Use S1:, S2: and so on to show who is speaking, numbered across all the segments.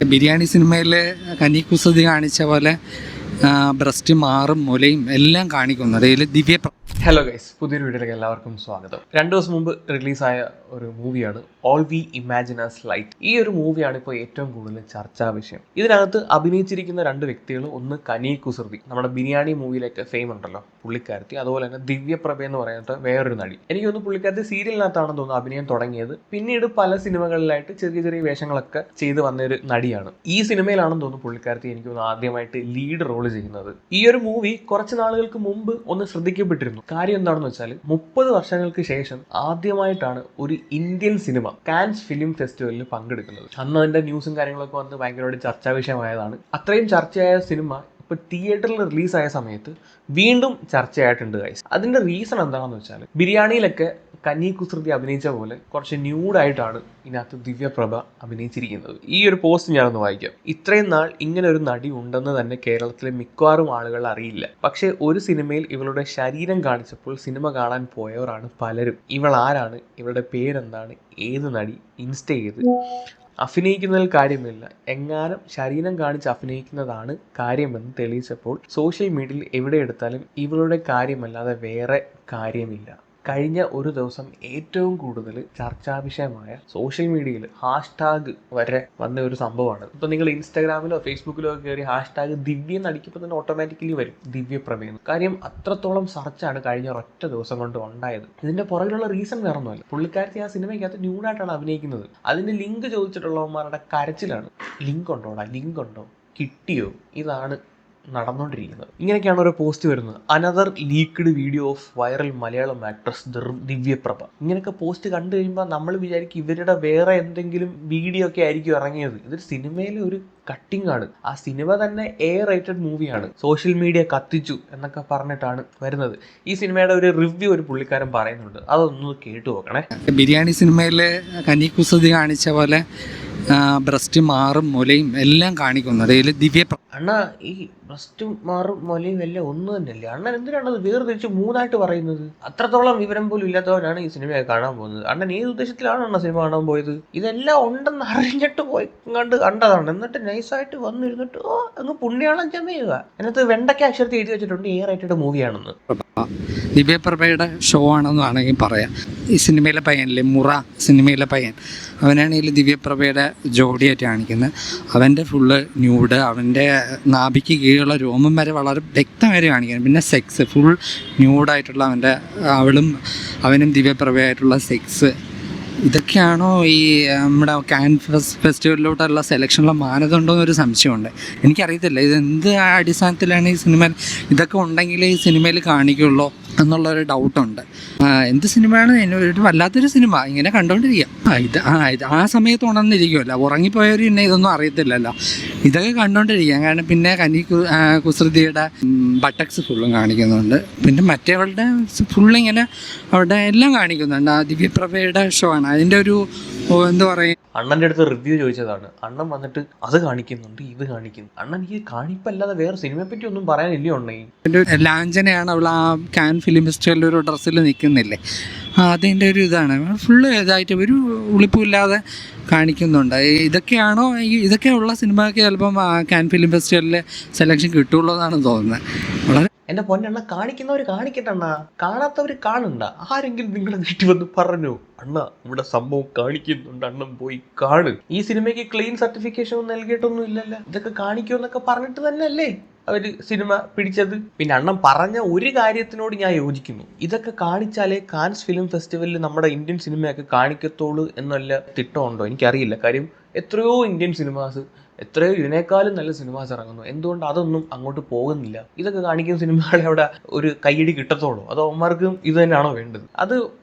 S1: ബിരിയാണി സിനിമയിൽ കനി കുസൃതി കാണിച്ച പോലെ ബ്രസ്റ്റ് മാറും മുലയും എല്ലാം കാണിക്കുന്നത് അതിൽ ദിവ്യ.
S2: ഹലോ ഗൈസ്, പുതിയൊരു വീഡിയോയിലേക്ക് എല്ലാവർക്കും സ്വാഗതം. 2 ദിവസം മുമ്പ് റിലീസായ ഒരു മൂവിയാണ് all we imagine as light. ഈ ഒരു മൂവിയാണ് ഇപ്പോൾ ഏറ്റവും കൂടുതൽ ചർച്ചാ വിഷയം. ഇതിനകത്ത് അഭിനയിച്ചിരിക്കുന്ന 2 വ്യക്തികൾ, ഒന്ന് കനി കുസൃതി, നമ്മുടെ ബിരിയാണി മൂവിയിലേക്ക് ഫെയിം ഉണ്ടല്ലോ പുള്ളിക്കാരത്തി, അതുപോലെ തന്നെ ദിവ്യപ്രഭ എന്ന് പറയുന്നത് വേറൊരു നടി. എനിക്ക് തോന്നുന്നു പുള്ളിക്കാരത്തി സീരിയലിനകത്താണെന്ന് തോന്നുന്നു അഭിനയം തുടങ്ങിയത്. പിന്നീട് പല സിനിമകളിലായിട്ട് ചെറിയ ചെറിയ വേഷങ്ങളൊക്കെ ചെയ്ത് വന്നൊരു നടിയാണ്. ഈ സിനിമയിലാണെന്ന് തോന്നുന്നു പുള്ളിക്കാരത്തി എനിക്ക് തോന്നുന്നു ആദ്യമായിട്ട് ലീഡ് റോൾ ചെയ്യുന്നത്. ഈ ഒരു മൂവി കുറച്ച് നാളുകൾക്ക് മുമ്പ് ഒന്ന് ശ്രദ്ധിക്കപ്പെട്ടിരുന്നു. കാര്യം എന്താണെന്ന് വെച്ചാൽ 30 വർഷങ്ങൾക്ക് ശേഷം ആദ്യമായിട്ടാണ് ഒരു ഇന്ത്യൻ സിനിമ കാൻസ് ഫിലിം ഫെസ്റ്റിവലിൽ പങ്കെടുക്കുന്നത്. അന്ന് അതിന്റെ ന്യൂസും കാര്യങ്ങളൊക്കെ വന്ന് ഭയങ്കരമായിട്ട് ചർച്ചാ വിഷയമായതാണ്. അത്രയും ചർച്ചയായ സിനിമ ഇപ്പൊ തിയേറ്ററിൽ റിലീസായ സമയത്ത് വീണ്ടും ചർച്ചയായിട്ടുണ്ട് ഗൈസ്. അതിന്റെ റീസൺ എന്താണെന്ന് വെച്ചാൽ ബിരിയാണിയിലൊക്കെ കനി കുസൃതി അഭിനയിച്ച പോലെ കുറച്ച് ന്യൂഡായിട്ടാണ് ഇതിനകത്ത് ദിവ്യപ്രഭ അഭിനയിച്ചിരിക്കുന്നത്. ഈ ഒരു പോസ്റ്റ് ഞാനൊന്ന് വായിക്കാം. ഇത്രയും നാൾ ഇങ്ങനെ ഒരു നടി ഉണ്ടെന്ന് തന്നെ കേരളത്തിലെ മിക്കവാറും ആളുകൾ അറിയില്ല. പക്ഷേ ഒരു സിനിമയിൽ ഇവളുടെ ശരീരം കാണിച്ചപ്പോൾ സിനിമ കാണാൻ പോയവരാണ് പലരും. ഇവൾ ആരാണ്, ഇവളുടെ പേരെന്താണ്, ഏത് നടി, ഇൻസ്റ്റ ചെയ്ത് അഭിനയിക്കുന്നതിൽ കാര്യമില്ല, എങ്ങാനും ശരീരം കാണിച്ച് അഭിനയിക്കുന്നതാണ് കാര്യമെന്ന് തെളിയിച്ചപ്പോൾ സോഷ്യൽ മീഡിയയിൽ എവിടെ എടുത്താലും ഇവളുടെ കാര്യമല്ലാതെ വേറെ കാര്യമില്ല. കഴിഞ്ഞ ഒരു ദിവസം ഏറ്റവും കൂടുതൽ ചർച്ചാ വിഷയമായ സോഷ്യൽ മീഡിയയിൽ ഹാഷ്ടാഗ് വരെ വന്ന ഒരു സംഭവമാണ്. ഇപ്പം നിങ്ങൾ ഇൻസ്റ്റാഗ്രാമിലോ ഫേസ്ബുക്കിലോ ഒക്കെ കയറി ഹാഷ്ടാഗ് ദിവ്യ നടിക്കുമ്പോൾ തന്നെ ഓട്ടോമാറ്റിക്കലി വരും ദിവ്യപ്രഭയെന്ന്. കാര്യം അത്രത്തോളം സർച്ചാണ് കഴിഞ്ഞ ഒരൊറ്റ ദിവസം കൊണ്ട് ഉണ്ടായത്. ഇതിന്റെ പുറകിലുള്ള റീസൺ വേറെ ഒന്നുമല്ല, പുള്ളിക്കാരത്തി ആ സിനിമയ്ക്കകത്ത് ന്യൂഡായിട്ടാണ് അഭിനയിക്കുന്നത്. അതിന്റെ ലിങ്ക് ചോദിച്ചിട്ടുള്ളവന്മാരുടെ കരച്ചിലാണ്. ലിങ്ക് ഉണ്ടോടാ, ലിങ്ക് ഉണ്ടോ, കിട്ടിയോ, ഇതാണ് നടന്നുകൊണ്ടിരിക്കുന്നത്. ഇങ്ങനെയൊക്കെയാണ് ഓരോ പോസ്റ്റ് വരുന്നത്. Another leaked video of viral Malayalam actress Divyaprabha. ഇങ്ങനെയൊക്കെ പോസ്റ്റ് കണ്ടു കഴിയുമ്പോൾ നമ്മൾ വിചാരിക്കും ഇവരുടെ വേറെ എന്തെങ്കിലും വീഡിയോ ഒക്കെ ആയിരിക്കും ഇറങ്ങിയത്. ഇതൊരു സിനിമയിലെ ഒരു കട്ടിംഗ് ആണ്. ആ സിനിമ തന്നെ റേറ്റഡ് മൂവിയാണ്. സോഷ്യൽ മീഡിയ കത്തിച്ചു എന്നൊക്കെ പറഞ്ഞിട്ടാണ് വരുന്നത്. ഈ സിനിമയുടെ ഒരു റിവ്യൂ ഒരു പുള്ളിക്കാരൻ പറയുന്നുണ്ട്, അതൊന്ന് കേട്ടു നോക്കണേ.
S1: ബിരിയാണി സിനിമയിൽ കനി കുസൃതി കാണിച്ച പോലെ ബ്രസ്റ്റ് മാറും മുലയും എല്ലാം കാണിക്കുന്നത് അതിൽ ദിവ്യ.
S2: അണ്ണ ഈ ബ്രസ്റ്റും മാറും മുലയും എല്ലാം ഒന്നും തന്നെയല്ലേ? അണ്ണൻ എന്തിനാണത് വേർതിരിച്ച് 3 പറയുന്നത്? അത്രത്തോളം വിവരം പോലും ഇല്ലാത്തവനാണ് ഈ സിനിമയെ കാണാൻ പോകുന്നത്. അണ്ണൻ ഏത് ഉദ്ദേശത്തിലാണ് അണ്ണ സിനിമ കാണാൻ പോയത്? ഇതെല്ലാം ഉണ്ടെന്ന് അറിഞ്ഞിട്ട് പോയി കണ്ടതാണ്. എന്നിട്ട് നൈസായിട്ട് വന്നിരുന്നിട്ട് അങ്ങ് പുണ്യാളം ചമയുക. അതിനകത്ത് വെണ്ടയ്ക്ക അക്ഷരത്തിൽ എഴുതി വെച്ചിട്ടുണ്ട് റേറ്റഡ് മൂവിയാണെന്ന്.
S1: ദിവ്യപ്രഭയുടെ ഷോ ആണെന്ന് വേണമെങ്കിൽ പറയാം. ഈ സിനിമയിലെ പയ്യനില്ലേ, മുറ സിനിമയിലെ പയ്യൻ, അവനാണെങ്കിൽ ദിവ്യപ്രഭയുടെ ജോഡിയായിട്ട് കാണിക്കുന്നത്. അവൻ്റെ ഫുള്ള് ന്യൂഡ്, അവൻ്റെ നാഭിക്ക് കീഴിലുള്ള രോമം വരെ വളരെ വ്യക്തമായിട്ട് കാണിക്കുന്നത്. പിന്നെ സെക്സ് ഫുൾ ന്യൂഡായിട്ടുള്ള അവനും ദിവ്യപ്രഭയായിട്ടുള്ള സെക്സ്. ഇതൊക്കെയാണോ ഈ നമ്മുടെ കാൻ ഫെസ്റ്റിവലിലോട്ടുള്ള സെലക്ഷനുള്ള മാനദണ്ഡം എന്നൊരു സംശയമുണ്ട്. എനിക്കറിയത്തില്ല ഇതെന്ത് അടിസ്ഥാനത്തിലാണ് ഈ സിനിമ ഇതൊക്കെ ഉണ്ടെങ്കിൽ ഈ സിനിമയിൽ കാണിക്കുള്ളൂ എന്നുള്ളൊരു ഡൗട്ടുണ്ട്. എന്ത് സിനിമയാണ് ഒരു വല്ലാത്തൊരു സിനിമ, ഇങ്ങനെ കണ്ടുകൊണ്ടിരിക്കുക. ആ സമയത്ത് ഉണർന്നിരിക്കുമല്ലോ, ഉറങ്ങിപ്പോയവർ പിന്നെ ഇതൊന്നും അറിയത്തില്ലല്ലോ. ഇതൊക്കെ കണ്ടുകൊണ്ടിരിക്കുക. കാരണം പിന്നെ കനി കുസൃതിയുടെ ബട്ടക്സ് ഫുള്ളും കാണിക്കുന്നുണ്ട്. പിന്നെ മറ്റേവളുടെ ഫുള്ളിങ്ങനെ അവിടെ എല്ലാം കാണിക്കുന്നുണ്ട്. ആ ദിവ്യപ്രഭയുടെ ഷോ ആണ്. അതിൻ്റെ ഒരു എന്താ പറയുക,
S2: അണ്ണൻ്റെ അടുത്ത് റിവ്യൂ ചോദിച്ചതാണ്. അണ്ണൻ വന്നിട്ട് അത് കാണിക്കുന്നുണ്ട്, ഇത് കാണിക്കുന്നു. അണ്ണൻ ഈ കാണിപ്പല്ലാതെ വേറെ സിനിമയെ പറ്റി ഒന്നും പറയാനില്ല. ഉണ്ടെങ്കിൽ
S1: ലാഞ്ചനയാണ് അവൾ ആ കാൻ ഫിലിം ഫെസ്റ്റിവലിൽ ഒരു ഡ്രസ്സിൽ നിൽക്കുന്നില്ലേ, അതിൻ്റെ ഒരു ഇതാണ്. ഫുള്ള് ഇതായിട്ട് ഒരു ഉളിപ്പില്ലാതെ കാണിക്കുന്നുണ്ട്. ഇതൊക്കെ ഉള്ള സിനിമയ്ക്ക് ചിലപ്പം കാൻ ഫിലിം ഫെസ്റ്റിവലിൽ സെലക്ഷൻ കിട്ടുള്ളൂ എന്നാണ് തോന്നുന്നത്. വളരെ
S2: എന്റെ പൊന്നെണ്ണ, കാണിക്കുന്നവർ കാണിക്കട്ടെ അണ്ണ, കാണാത്തവർ കാണണ്ട. ആരെങ്കിലും നിങ്ങളെ വീട്ടിൽ വന്ന് പറഞ്ഞു അണ്ണ ഇവിടെ സംഭവം കാണിക്കുന്നുണ്ട്, അണ്ണൻ പോയി കാണ്. ഈ സിനിമയ്ക്ക് ക്ലീൻ സർട്ടിഫിക്കേഷൻ ഒന്നും നൽകിയിട്ടൊന്നും ഇല്ലല്ലോ. ഇതൊക്കെ കാണിക്കുമെന്നൊക്കെ പറഞ്ഞിട്ട് തന്നെയല്ലേ അവര് സിനിമ പിടിച്ചത്. പിന്നെ അണ്ണൻ പറഞ്ഞ ഒരു കാര്യത്തിനോട് ഞാൻ യോജിക്കുന്നു. ഇതൊക്കെ കാണിച്ചാലേ കാൻസ് ഫിലിം ഫെസ്റ്റിവലിൽ നമ്മുടെ ഇന്ത്യൻ സിനിമയൊക്കെ കാണിക്കത്തുള്ളൂ എന്നല്ല തിട്ടമുണ്ടോ എനിക്കറിയില്ല. കാര്യം എത്രയോ ഇന്ത്യൻ സിനിമാസ്, എത്രയോ ഇതിനേക്കാളും നല്ല സിനിമാസ് ഇറങ്ങുന്നു. എന്തുകൊണ്ട് അതൊന്നും അങ്ങോട്ട് പോകുന്നില്ല? ഇതൊക്കെ കാണിക്കുന്ന സിനിമകളെ അവിടെ ഒരു കയ്യടി കിട്ടത്തോളൂ, അതോ അവന്മാർക്കും ഇത് തന്നെയാണോ വേണ്ടത്? അത്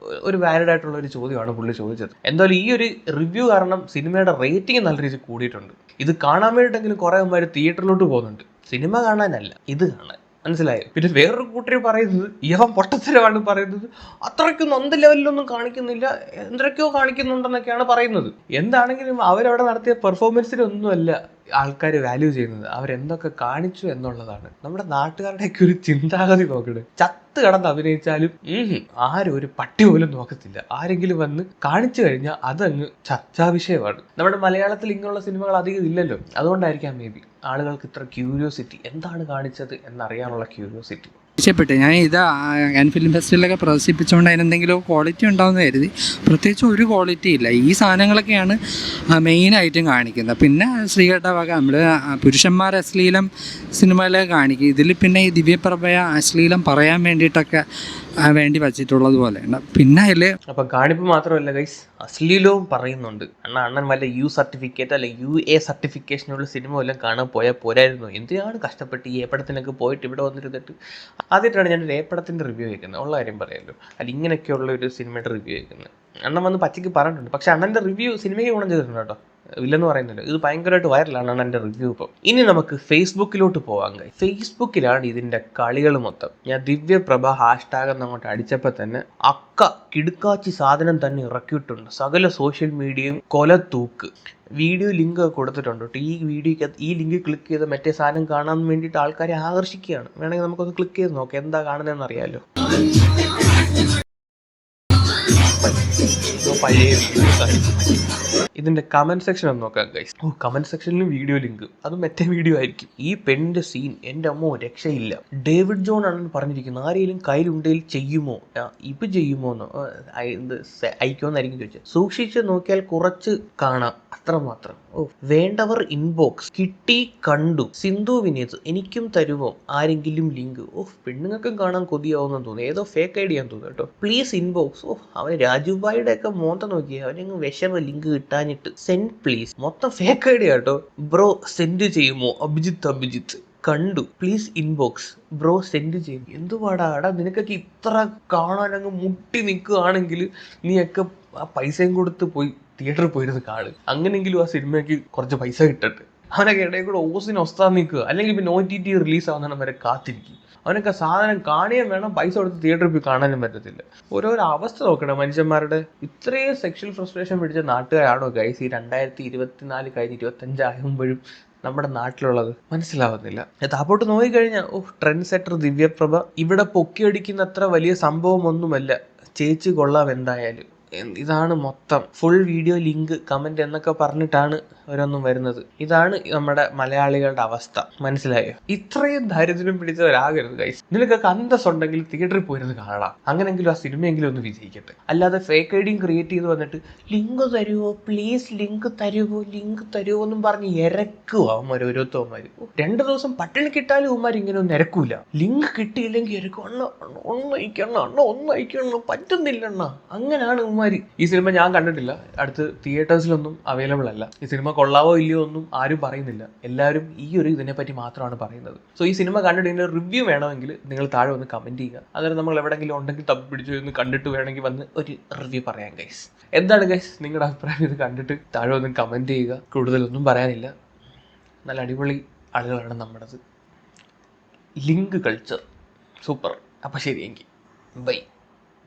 S2: ഒരു വാലിഡ് ആയിട്ടുള്ള ഒരു ചോദ്യമാണ് പുള്ളി ചോദിച്ചത്. എന്തായാലും ഈ ഒരു റിവ്യൂ കാരണം സിനിമയുടെ റേറ്റിംഗ് നല്ല രീതിയിൽ കൂടിയിട്ടുണ്ട്. ഇത് കാണാൻ വേണ്ടിയിട്ടെങ്കിലും കുറെ അവന്മാർ തിയേറ്ററിലോട്ട് പോകുന്നുണ്ട്, സിനിമ കാണാനല്ല, ഇത് കാണാൻ. മനസ്സിലായോ? പിന്നെ വേറൊരു കൂട്ടർ പറയുന്നത് ഇവൻ പൊട്ടത്തരമാണ് പറയുന്നത്, അത്രയ്ക്കൊന്നും അന്ത ലെവലിലൊന്നും കാണിക്കുന്നില്ല, എന്തൊക്കെയോ കാണിക്കുന്നുണ്ടെന്നൊക്കെയാണ് പറയുന്നത്. എന്താണെങ്കിലും അവരവിടെ നടത്തിയ പെർഫോമൻസിനൊന്നുമല്ല ആൾക്കാർ വാല്യൂ ചെയ്യുന്നത് അവരെന്തൊക്കെ കാണിച്ചു എന്നുള്ളതാണ്. നമ്മുടെ നാട്ടുകാരുടെയൊക്കെ ഒരു ചിന്താഗതി നോക്കണേ. ചത്ത് കടന്ന് അഭിനയിച്ചാലും ആരും ഒരു പട്ടി പോലും നോക്കത്തില്ല. ആരെങ്കിലും വന്ന് കാണിച്ചു കഴിഞ്ഞാൽ അതങ്ങ് ചർച്ചാ വിഷയമാണ്. നമ്മുടെ മലയാളത്തിൽ ഇങ്ങനെയുള്ള സിനിമകൾ അധികം ഇല്ലല്ലോ, അതുകൊണ്ടായിരിക്കാം മേ ബി ആളുകൾക്ക് ഇത്ര ക്യൂരിയോസിറ്റി, എന്താണ് കാണിച്ചത് എന്നറിയാനുള്ള ക്യൂരിയോസിറ്റി.
S1: ഇഷ്ടപ്പെട്ടു. ഞാൻ ഇത് ഫിലിം ഫെസ്റ്റിവലൊക്കെ പ്രദർശിപ്പിച്ചുകൊണ്ട് അതിനെന്തെങ്കിലും ക്വാളിറ്റി ഉണ്ടാവുമെന്ന് കരുതി. പ്രത്യേകിച്ച് ഒരു ക്വാളിറ്റി ഇല്ല. ഈ സാധനങ്ങളൊക്കെയാണ് മെയിനായിട്ടും കാണിക്കുന്നത്. പിന്നെ ശ്രീകണ്ഠ വക നമ്മൾ പുരുഷന്മാർ അശ്ലീലം സിനിമയിലൊക്കെ കാണിക്കും. ഇതിൽ പിന്നെ ഈ ദിവ്യപ്രഭയ അശ്ലീലം പറയാൻ വേണ്ടിയിട്ടൊക്കെ വേണ്ടി വച്ചിട്ടുള്ളത് പോലെയുണ്ട്. പിന്നെ അതിൽ
S2: അപ്പം കാണിപ്പ് മാത്രമല്ല ഗൈസ്, അശ്ലീലവും പറയുന്നുണ്ട്. അണ്ണൻ വല്ല യു സർട്ടിഫിക്കറ്റ് അല്ലെ UA സർട്ടിഫിക്കേഷനുള്ള സിനിമ വല്ലതും കാണാൻ പോയാൽ പോരായിരുന്നു. എന്തിനാണ് കഷ്ടപ്പെട്ട് ഈ ഏപ്പടത്തിനൊക്കെ പോയിട്ട് ഇവിടെ വന്നിരുന്നിട്ട്. ആദ്യമായിട്ടാണ് ഞാൻ ഒരു ഏപ്പടത്തിൻ്റെ റിവ്യൂ കേൾക്കുന്നത്, ഉള്ള കാര്യം പറയാമല്ലോ. അല്ല ഇങ്ങനെയൊക്കെയുള്ള ഒരു സിനിമയുടെ റിവ്യൂ കേൾക്കുന്നത്. അണ്ണൻ വന്ന് പച്ചയ്ക്ക് പറഞ്ഞിട്ടുണ്ട്. പക്ഷെ അണ്ണൻ്റെ റിവ്യൂ സിനിമയ്ക്ക് ഗുണം ചെയ്തിട്ടുണ്ട് കേട്ടോ, ഇല്ലെന്ന് പറയുന്നില്ല. ഇത് ഭയങ്കരമായിട്ട് വൈറലാണ് അണ്ണൻ്റെ റിവ്യൂ. ഇപ്പം ഇനി നമുക്ക് ഫേസ്ബുക്കിലോട്ട് പോകാം. ഫേസ്ബുക്കിലാണ് ഇതിൻ്റെ കളികൾ മൊത്തം. ഞാൻ ദിവ്യപ്രഭ ഹാഷ്ടാഗ് എന്നങ്ങോട്ട് അടിച്ചപ്പോൾ തന്നെ കിടുക്കാച്ചി സാധനം തന്നെ ഇറക്കിയിട്ടുണ്ട്. സകല സോഷ്യൽ മീഡിയയും കൊലത്തൂക്ക്. വീഡിയോ ലിങ്ക് കൊടുത്തിട്ടുണ്ട്. ഈ ലിങ്ക് ക്ലിക്ക് ചെയ്ത് മറ്റേ സാധനം കാണാൻ വേണ്ടിയിട്ട് ആൾക്കാരെ ആകർഷിക്കുകയാണ്. വേണമെങ്കിൽ നമുക്കൊന്ന് ക്ലിക്ക് ചെയ്ത് നോക്കാം എന്താ കാണുന്നതെന്ന് അറിയാമല്ലോ. ഇതിന്റെ കമന്റ് സെക്ഷൻ ഒന്ന് നോക്കാം ഗൈസ്. കമന്റ് സെക്ഷനിലും വീഡിയോ ലിങ്ക്, അത് മറ്റേ വീഡിയോ ആയിരിക്കും. ഈ പെണ്ണിന്റെ സീൻ എൻ്റെ അമ്മോ രക്ഷയില്ല. ഡേവിഡ് ജോൺ ആണ് പറഞ്ഞിരിക്കുന്നത്. ആരെങ്കിലും കയ്യിലുണ്ടെങ്കിൽ ചെയ്യുമോ, ഇപ്പം ചെയ്യുമോ എന്നോ അയക്കുമെന്നായിരിക്കും ചോദിച്ചത്. സൂക്ഷിച്ച് നോക്കിയാൽ കുറച്ച് കാണാം, അത്രമാത്രം. വേണ്ടവർ ഇൻബോക്സ്. കിട്ടി കണ്ടു. സിന്ധു വിനീത് എനിക്കും തരുമോ ആരെങ്കിലും ലിങ്ക്. പെണ്ണുങ്ങൾക്കും കാണാൻ കൊതിയാവുന്നെന്ന് തോന്നുന്നു. ഏതോ ഫേക്ക് ഐഡിയ ആണെന്ന് തോന്നുന്നു കേട്ടോ. Please inbox. അവന് രാജുബായിയുടെ ഒക്കെ മോന്ത നോക്കിയാൽ അവനങ്ങ് വിഷമ ലിങ്ക് കിട്ടാനിട്ട്. Send please. മൊത്തം ഫേക്ക് ഐഡിയ കേട്ടോ. ബ്രോ സെൻഡ് ചെയ്യുമോ. അഭിജിത്ത് കണ്ടു. Please inbox. ബ്രോ സെൻഡ് ചെയ്യും. എന്തുവാടാ നിനക്കൊക്കെ ഇത്ര കാണാനങ്ങ് മുട്ടി നിൽക്കുകയാണെങ്കിൽ നീയൊക്കെ ആ പൈസയും കൊടുത്ത് പോയി തിയേറ്ററിൽ പോയിരുന്ന് കാണും. അങ്ങനെയെങ്കിലും ആ സിനിമയ്ക്ക് കുറച്ച് പൈസ കിട്ടട്ടെ. അവനൊക്കെ ഇടയിൽ കൂടെ ഒസ്താൻ നിൽക്കുക, അല്ലെങ്കിൽ പിന്നെ OTT റിലീസ് ആവുന്നതിനും വരെ കാത്തിരിക്കും. അവനൊക്കെ സാധനം കാണുകയും വേണം, പൈസ കൊടുത്ത് തിയേറ്ററിൽ പോയി കാണാനും പറ്റത്തില്ല. ഓരോരോ അവസ്ഥ നോക്കണം മനുഷ്യന്മാരുടെ. ഇത്രയും സെക്ഷൽ ഫ്രസ്ട്രേഷൻ പിടിച്ച നാട്ടുകാരാണോ ഗൈസ് ഈ 2024 കഴിഞ്ഞ് 25 ആകുമ്പോഴും നമ്മുടെ നാട്ടിലുള്ളത്? മനസ്സിലാവുന്നില്ല. താപ്പോട്ട് നോക്കിക്കഴിഞ്ഞാൽ ട്രെൻഡ് സെറ്റർ ദിവ്യപ്രഭ ഇവിടെ പൊക്കിയടിക്കുന്ന അത്ര വലിയ സംഭവമൊന്നുമല്ല. ചേച്ചി കൊള്ളാം എന്തായാലും. ഇതാണ് മൊത്തം. ഫുൾ വീഡിയോ ലിങ്ക് കമന്റ് എന്നൊക്കെ പറഞ്ഞിട്ടാണ് ഓരോന്നും വരുന്നത്. ഇതാണ് നമ്മുടെ മലയാളികളുടെ അവസ്ഥ. മനസ്സിലായോ? ഇത്രയും ദാരിദ്ര്യം പിടിച്ചവരാകരുത് ഗൈസ്. നിനക്കൊക്കെ അന്തസ്സുണ്ടെങ്കിൽ തിയേറ്ററിൽ പോയിരുന്ന് കാണാം. അങ്ങനെങ്കിലും ആ സിനിമയെങ്കിലും ഒന്ന് വിജയിക്കട്ടെ. അല്ലാതെ ഫേക്ക് ഐഡിയും ക്രിയേറ്റ് ചെയ്ത് വന്നിട്ട് ലിങ്ക് തരുമോ, പ്ലീസ് ലിങ്ക് തരുമോ എന്നും പറഞ്ഞ് ഇരക്കുക അവന്മാർ. ഓരോരുത്തവന്മാർ 2 ദിവസം പട്ടിണി കിട്ടാലും അവന്മാർ ഇങ്ങനെ ഒന്നും ഇരക്കൂല. ലിങ്ക് കിട്ടിയില്ലെങ്കിൽ ഇരക്കും. ഒന്ന് അയക്കണം പറ്റുന്നില്ല. അങ്ങനെയാണ് അവന്മാർ. ഈ സിനിമ ഞാൻ കണ്ടിട്ടില്ല, അടുത്ത് തിയേറ്റേഴ്സിലൊന്നും അവൈലബിൾ അല്ല. ഈ സിനിമ കൊള്ളാവോ ഇല്ലയോ ഒന്നും ആരും പറയുന്നില്ല. എല്ലാവരും ഈ ഒരു ഇതിനെപ്പറ്റി മാത്രമാണ് പറയുന്നത്. സോ ഈ സിനിമ കണ്ടിട്ട് ഇതിൻ്റെ റിവ്യൂ വേണമെങ്കിൽ നിങ്ങൾ താഴെ വന്ന് കമൻറ്റ് ചെയ്യുക. അതായത് നമ്മൾ എവിടെയെങ്കിലും ഉണ്ടെങ്കിൽ തപ്പി പിടിച്ചു എന്ന് കണ്ടിട്ട് വേണമെങ്കിൽ വന്ന് ഒരു റിവ്യൂ പറയാം ഗൈസ്. എന്താണ് ഗൈസ് നിങ്ങളുടെ അഭിപ്രായം? ഇത് കണ്ടിട്ട് താഴെ വന്ന് കമൻറ്റ് ചെയ്യുക. കൂടുതലൊന്നും പറയാനില്ല. നല്ല അടിപൊളി ആളുകളാണ് നമ്മുടേത്. Link culture super. അപ്പോൾ ശരി, എങ്കിൽ ബൈ.